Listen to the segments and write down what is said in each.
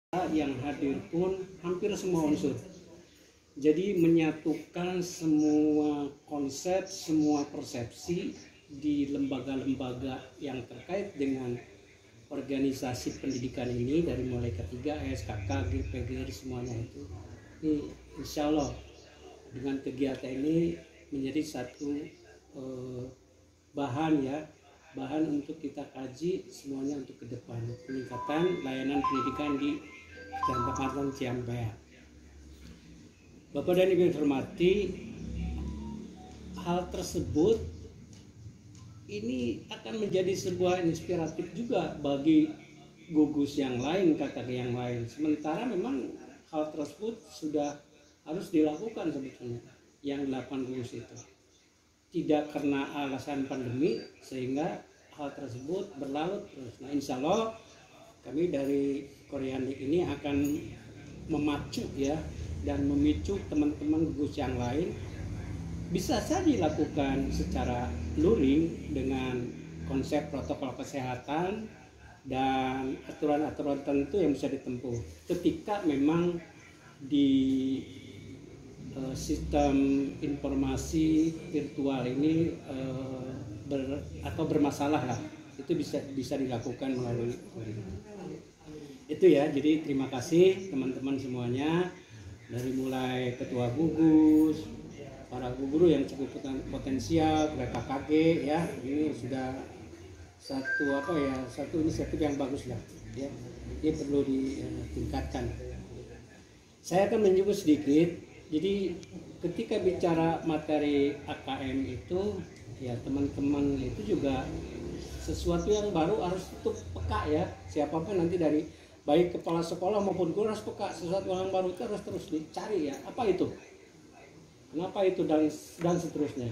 yang hadir pun hampir semua unsur. Jadi menyatukan semua konsep, semua persepsi di lembaga-lembaga yang terkait dengan organisasi pendidikan ini, dari mulai K3S, KKG, PGRI, semuanya itu. Ini insya Allah dengan kegiatan ini menjadi satu bahan untuk kita kaji semuanya untuk ke depan, peningkatan layanan pendidikan di Kecamatan Ciampea. Bapak dan Ibu yang hormati, hal tersebut ini akan menjadi sebuah inspiratif juga bagi gugus yang lain, KKG yang lain. Sementara memang hal tersebut sudah harus dilakukan sebetulnya yang 8 gugus itu. Tidak karena alasan pandemi sehingga hal tersebut berlarut terus. Nah, insya Allah kami dari Koreandik ini akan memacu dan memicu teman-teman gugus yang lain bisa saja dilakukan secara luring dengan konsep protokol kesehatan dan aturan-aturan tertentu yang bisa ditempuh ketika memang di sistem informasi virtual ini bermasalah lah, itu bisa dilakukan melalui itu ya. Jadi terima kasih teman-teman semuanya, dari mulai ketua gugus, para guru yang cukup potensial, KKG ya, ini sudah satu inisiatif yang bagus lah ya, ini perlu ditingkatkan. Saya akan menyebut sedikit. Jadi ketika bicara materi AKM itu ya, teman-teman itu juga sesuatu yang baru, harus tutup peka ya, siapapun nanti dari baik kepala sekolah maupun guru harus peka, sesuatu yang baru itu harus terus dicari ya, apa itu, kenapa itu, dan seterusnya.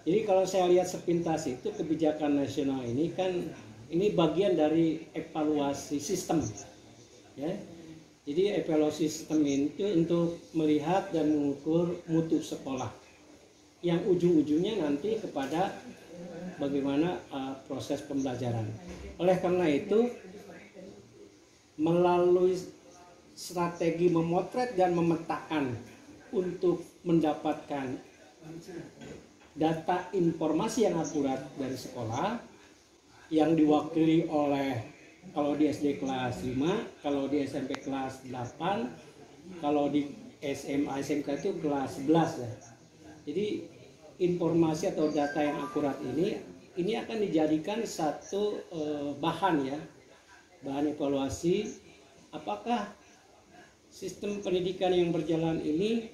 Jadi kalau saya lihat sepintas itu kebijakan nasional ini kan ini bagian dari evaluasi sistem ya. Jadi evaluasi sistem itu untuk melihat dan mengukur mutu sekolah yang ujung-ujungnya nanti kepada bagaimana proses pembelajaran. Oleh karena itu, melalui strategi memotret dan memetakan untuk mendapatkan data informasi yang akurat dari sekolah yang diwakili oleh, kalau di SD kelas 5, kalau di SMP kelas 8, kalau di SMA SMK itu kelas 11 ya. Jadi informasi atau data yang akurat ini akan dijadikan satu bahan evaluasi, apakah sistem pendidikan yang berjalan ini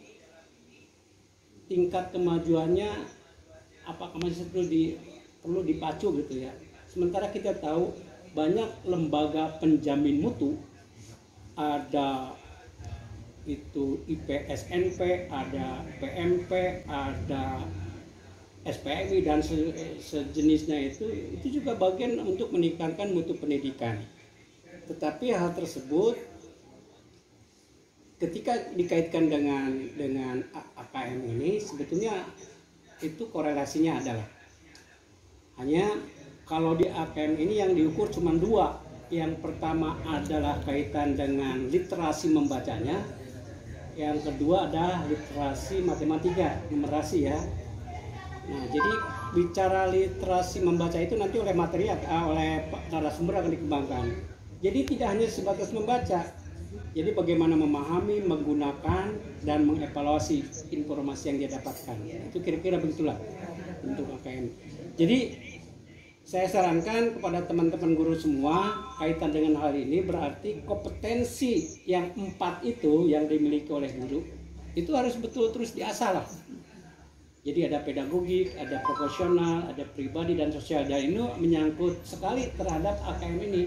tingkat kemajuannya apakah masih perlu dipacu gitu ya. Sementara kita tahu banyak lembaga penjamin mutu, ada itu IPSNP, ada PMP, ada SPMI dan sejenisnya, itu juga bagian untuk meningkatkan mutu pendidikan. Tetapi hal tersebut ketika dikaitkan dengan AKM ini, sebetulnya itu korelasinya adalah hanya kalau di AKM ini yang diukur cuma 2. Yang pertama adalah kaitan dengan literasi membacanya, yang kedua adalah literasi matematika, numerasi ya. Nah, jadi bicara literasi membaca itu nanti oleh narasumber akan dikembangkan. Jadi tidak hanya sebatas membaca, jadi bagaimana memahami, menggunakan, dan mengevaluasi informasi yang dia dapatkan. Itu kira-kira begitulah untuk AKM. Jadi saya sarankan kepada teman-teman guru semua kaitan dengan hal ini, berarti kompetensi yang 4 itu yang dimiliki oleh guru itu harus betul terus diasah lah. Jadi ada pedagogik, ada profesional, ada pribadi dan sosial, dan ini menyangkut sekali terhadap AKM ini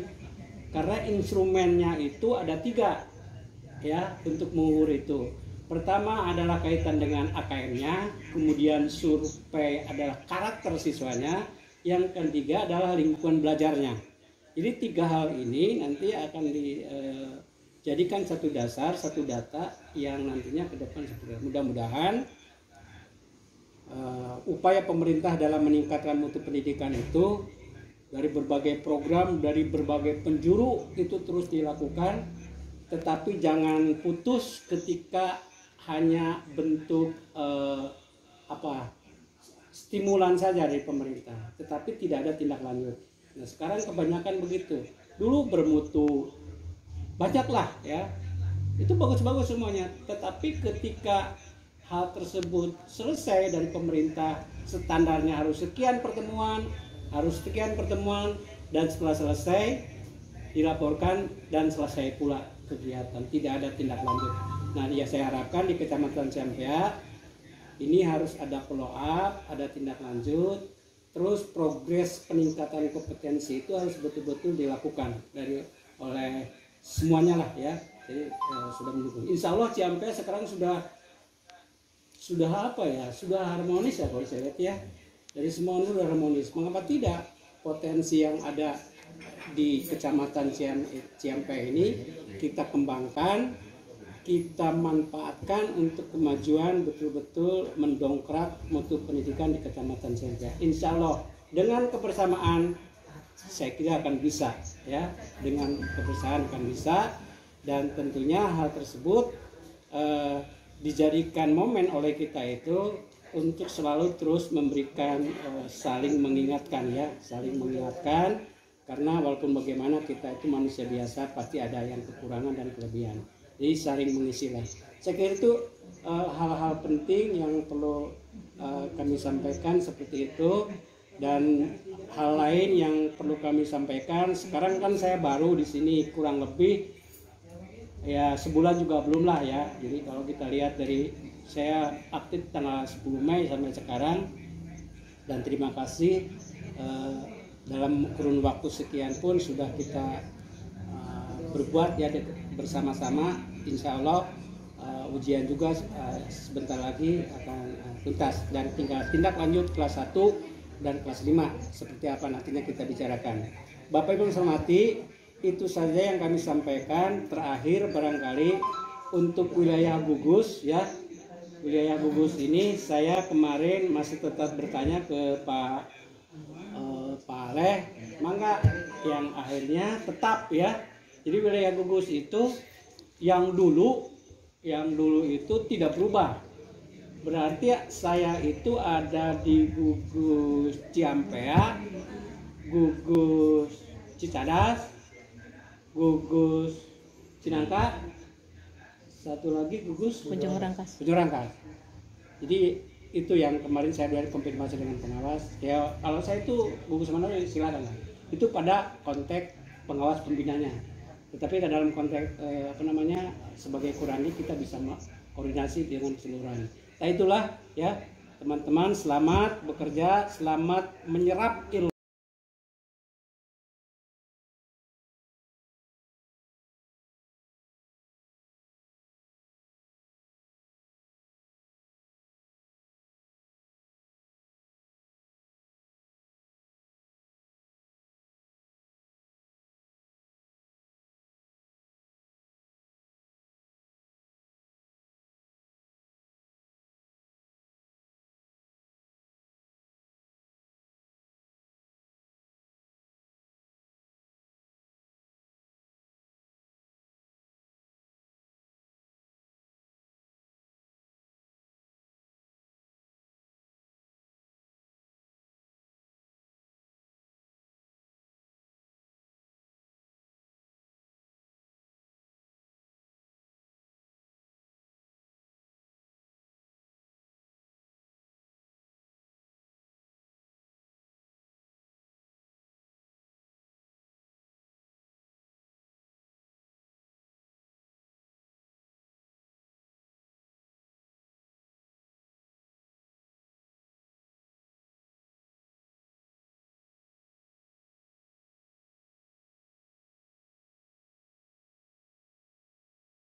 karena instrumennya itu ada 3 ya untuk mengukur itu. Pertama adalah kaitan dengan AKM-nya, kemudian survei adalah karakter siswanya, yang ketiga adalah lingkungan belajarnya. Jadi 3 hal ini nanti akan dijadikan satu dasar, satu data yang nantinya ke depan mudah-mudahan upaya pemerintah dalam meningkatkan mutu pendidikan itu dari berbagai program, dari berbagai penjuru itu terus dilakukan tetapi jangan putus ketika hanya bentuk stimulan saja dari pemerintah, tetapi tidak ada tindak lanjut. Nah sekarang kebanyakan begitu. Dulu bermutu banyaklah ya, itu bagus-bagus semuanya, tetapi ketika hal tersebut selesai dari pemerintah, standarnya harus sekian pertemuan, dan setelah selesai dilaporkan dan selesai pula kegiatan, tidak ada tindak lanjut. Nah ya saya harapkan di Kecamatan Ciampea ini harus ada follow up, ada tindak lanjut, terus progres peningkatan kompetensi itu harus betul-betul dilakukan oleh semuanya lah ya. Jadi sudah mendukung. Insya Allah Ciampea sekarang sudah harmonis ya kalau saya lihat ya. Dari semua sudah harmonis. Mengapa tidak potensi yang ada di Kecamatan Ciampea ini kita kembangkan, kita manfaatkan untuk kemajuan, betul-betul mendongkrak mutu pendidikan di Kecamatan Ciampea. Insya Allah dengan kebersamaan saya kira akan bisa ya, dengan kebersamaan akan bisa, dan tentunya hal tersebut dijadikan momen oleh kita itu untuk selalu terus memberikan saling mengingatkan ya, karena walaupun bagaimana kita itu manusia biasa, pasti ada yang kekurangan dan kelebihan. Jadi saling mengisi lah. Saya kira itu hal-hal penting yang perlu kami sampaikan seperti itu. Dan hal lain yang perlu kami sampaikan, sekarang kan saya baru di sini kurang lebih ya sebulan juga belum lah ya. Jadi kalau kita lihat dari saya aktif tanggal 10 Mei sampai sekarang, dan terima kasih dalam kurun waktu sekian pun sudah kita berbuat ya bersama-sama. Insya Allah ujian juga sebentar lagi akan tuntas, dan tinggal tindak lanjut kelas 1 dan kelas 5 seperti apa nantinya kita bicarakan. Bapak Ibu yang saya hormati, itu saja yang kami sampaikan. Terakhir barangkali untuk wilayah Gugus ya, wilayah Gugus ini saya kemarin masih tetap bertanya ke Pak Aleh, mangga yang akhirnya tetap ya. Jadi wilayah Gugus itu yang dulu itu tidak berubah. Berarti saya itu ada di Gugus Ciampea, Gugus Cicadas, Gugus Cinangka, satu lagi Gugus Ujung Rangkas. Jadi itu yang kemarin saya dari konfirmasi dengan pengawas. Ya kalau saya itu Gugus mana silakan lah. Itu pada konteks pengawas pembinanya. Tetapi dalam konteks sebagai Kurani kita bisa koordinasi dengan keseluruhan. Nah itulah ya teman-teman, selamat bekerja, selamat menyerap ilmu.